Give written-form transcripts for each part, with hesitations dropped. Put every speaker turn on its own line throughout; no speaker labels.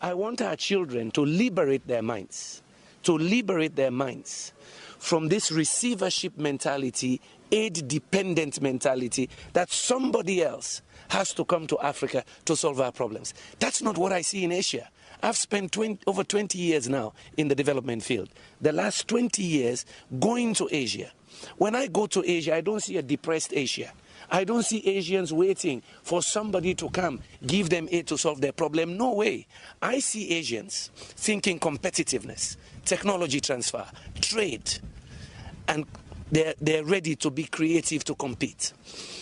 I want our children to liberate their minds, from this receivership mentality, aid-dependent mentality that somebody else has to come to Africa to solve our problems. That's not what I see in Asia. I've spent over 20 years now in the development field. The last 20 years going to Asia. When I go to Asia, I don't see a depressed Asia. I don't see Asians waiting for somebody to come, give them aid to solve their problem. No way. I see Asians thinking competitiveness, technology transfer, trade, and they're ready to be creative to compete.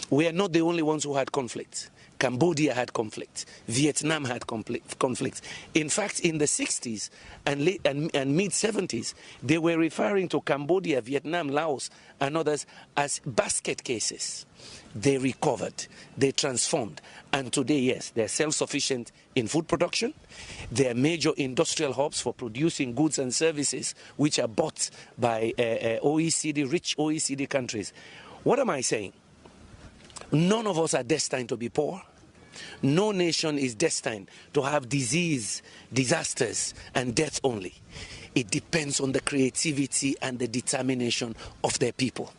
We are not the only ones who had conflict. Cambodia had conflict. Vietnam had conflict. In fact, in the 60s and mid-70s, they were referring to Cambodia, Vietnam, Laos, and others as basket cases. They recovered, they transformed, and today, yes, they're self-sufficient in food production. They're major industrial hubs for producing goods and services which are bought by rich OECD countries. What am I saying? None of us are destined to be poor. No nation is destined to have disease, disasters, and death only. It depends on the creativity and the determination of their people.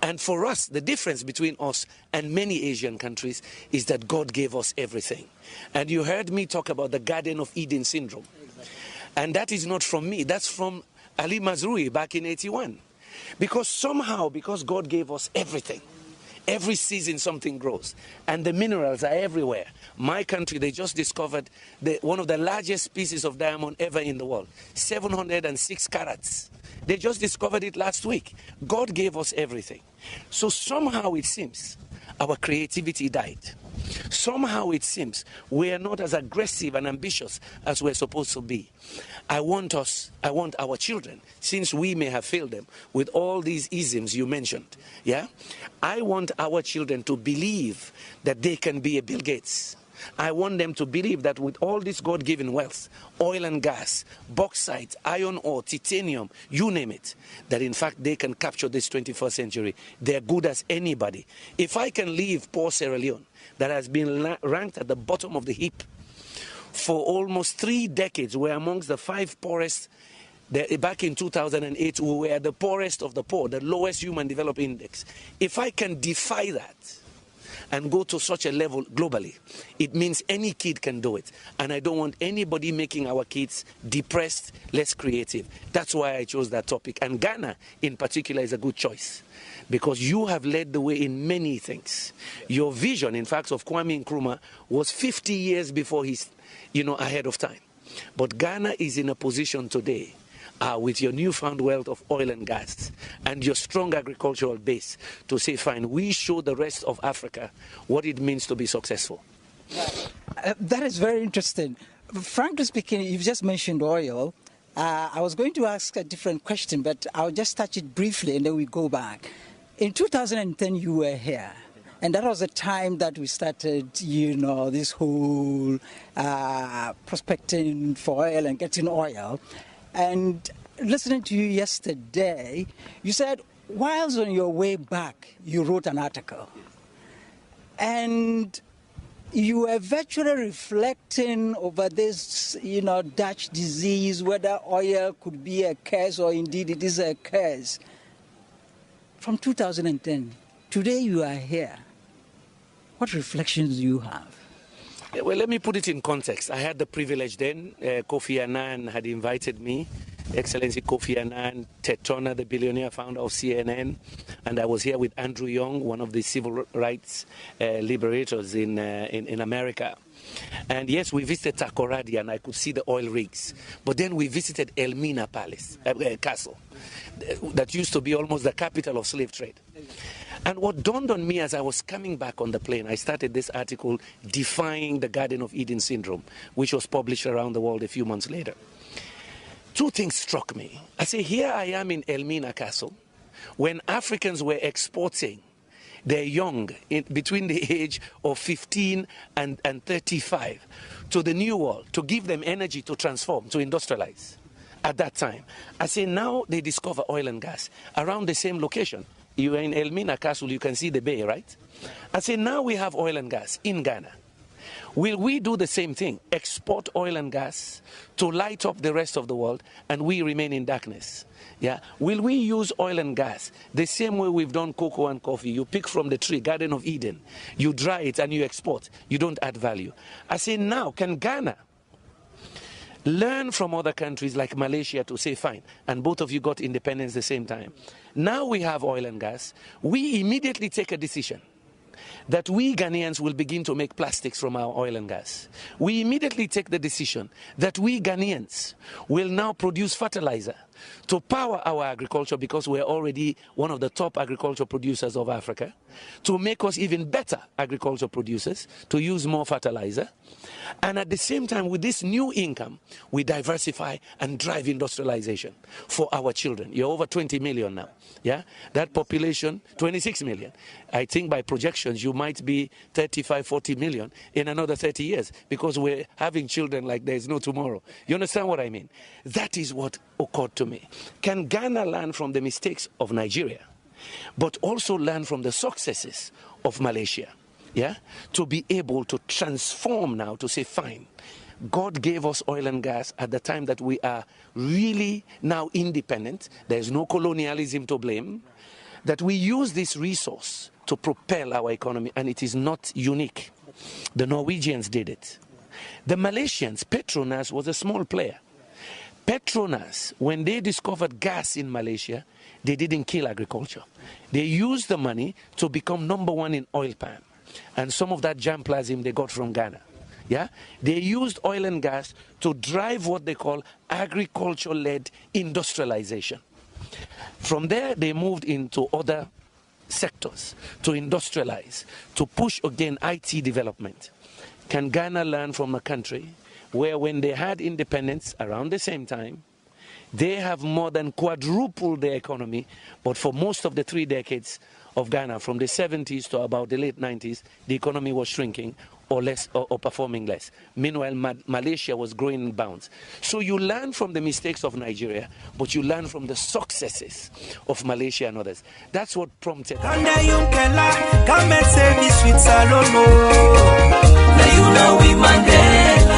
And for us, the difference between us and many Asian countries is that God gave us everything. And you heard me talk about the Garden of Eden syndrome. And that is not from me. That's from Ali Mazrui back in 81. Because God gave us everything. Every season something grows, and the minerals are everywhere. My country, they just discovered one of the largest species of diamond ever in the world, 706 carats. They just discovered it last week. God gave us everything. So somehow it seems our creativity died. Somehow it seems we are not as aggressive and ambitious as we're supposed to be. I want our children, since we may have failed them with all these isms you mentioned, yeah? I want our children to believe that they can be a Bill Gates. I want them to believe that with all this God-given wealth, oil and gas, bauxite, iron ore, titanium, you name it, that in fact they can capture this 21st century. They're good as anybody. If I can leave poor Sierra Leone, that has been ranked at the bottom of the heap for almost 3 decades, we're amongst the 5 poorest. Back in 2008, we were the poorest of the poor, the lowest human development index. If I can defy that and go to such a level globally, it means any kid can do it. And I don't want anybody making our kids depressed, less creative. That's why I chose that topic. And Ghana, in particular, is a good choice, because you have led the way in many things. Your vision, in fact, of Kwame Nkrumah was 50 years before he's, ahead of time. But Ghana is in a position today, with your newfound wealth of oil and gas and your strong agricultural base, to say, fine, we show the rest of Africa what it means to be successful.
That is very interesting. Frankly speaking, you've just mentioned oil. I was going to ask a different question, but I'll just touch it briefly and then we go back. In 2010, you were here. And that was the time that we started, this whole prospecting for oil and getting oil. And listening to you yesterday, you said, whilst on your way back, you wrote an article. And you were virtually reflecting over this, Dutch disease, whether oil could be a curse or indeed it is a curse. From 2010, today you are here. What reflections do you have?
Well, let me put it in context. I had the privilege then. Kofi Annan had invited me, Excellency Kofi Annan, Ted Turner, the billionaire founder of CNN, and I was here with Andrew Young, one of the civil rights liberators in America. And yes, we visited Takoradi and I could see the oil rigs. But then we visited Elmina Castle, that used to be almost the capital of slave trade. And what dawned on me as I was coming back on the plane, I started this article, Defying the Garden of Eden Syndrome, which was published around the world a few months later. 2 things struck me. I say, here I am in Elmina Castle, when Africans were exporting their young between the age of 15 and 35 to the New World to give them energy to transform, to industrialize at that time. I say, now they discover oil and gas around the same location. You are in Elmina Castle, you can see the bay, right? I say, now we have oil and gas in Ghana. Will we do the same thing? Export oil and gas to light up the rest of the world and we remain in darkness? Yeah. Will we use oil and gas the same way we've done cocoa and coffee? You pick from the tree, Garden of Eden, you dry it and you export. You don't add value. I say now, can Ghana learn from other countries like Malaysia to say, fine, and both of you got independence the same time. Now we have oil and gas. We immediately take a decision that we Ghanaians will begin to make plastics from our oil and gas. We immediately take the decision that we Ghanaians will now produce fertilizer to power our agriculture, because we're already one of the top agriculture producers of Africa, to make us even better agriculture producers, to use more fertilizer. And at the same time, with this new income, we diversify and drive industrialization for our children. You're over 20 million now. Yeah, that population, 26 million. I think by projections, you might be 35, 40 million in another 30 years, because we're having children like there's no tomorrow. You understand what I mean? That is what occurred to me. Can Ghana learn from the mistakes of Nigeria, but also learn from the successes of Malaysia? Yeah, to be able to transform now, to say, fine, God gave us oil and gas at the time that we are really now independent. There's no colonialism to blame. That we use this resource to propel our economy, and it is not unique. The Norwegians did it. The Malaysians, Petronas was a small player. Petronas, when they discovered gas in Malaysia, they didn't kill agriculture. They used the money to become #1 in oil palm. And some of that germplasm they got from Ghana. Yeah? They used oil and gas to drive what they call agriculture-led industrialization. From there, they moved into other sectors to industrialize, to push again IT development. Can Ghana learn from a country where, when they had independence around the same time, they have more than quadrupled their economy, but for most of the 3 decades of Ghana, from the 70s to about the late 90s, the economy was shrinking or less, or performing less. Meanwhile, Malaysia was growing in bounds. So you learn from the mistakes of Nigeria, but you learn from the successes of Malaysia and others. That's what prompted.
Come and say this with Salomo. Now you know we Mandela.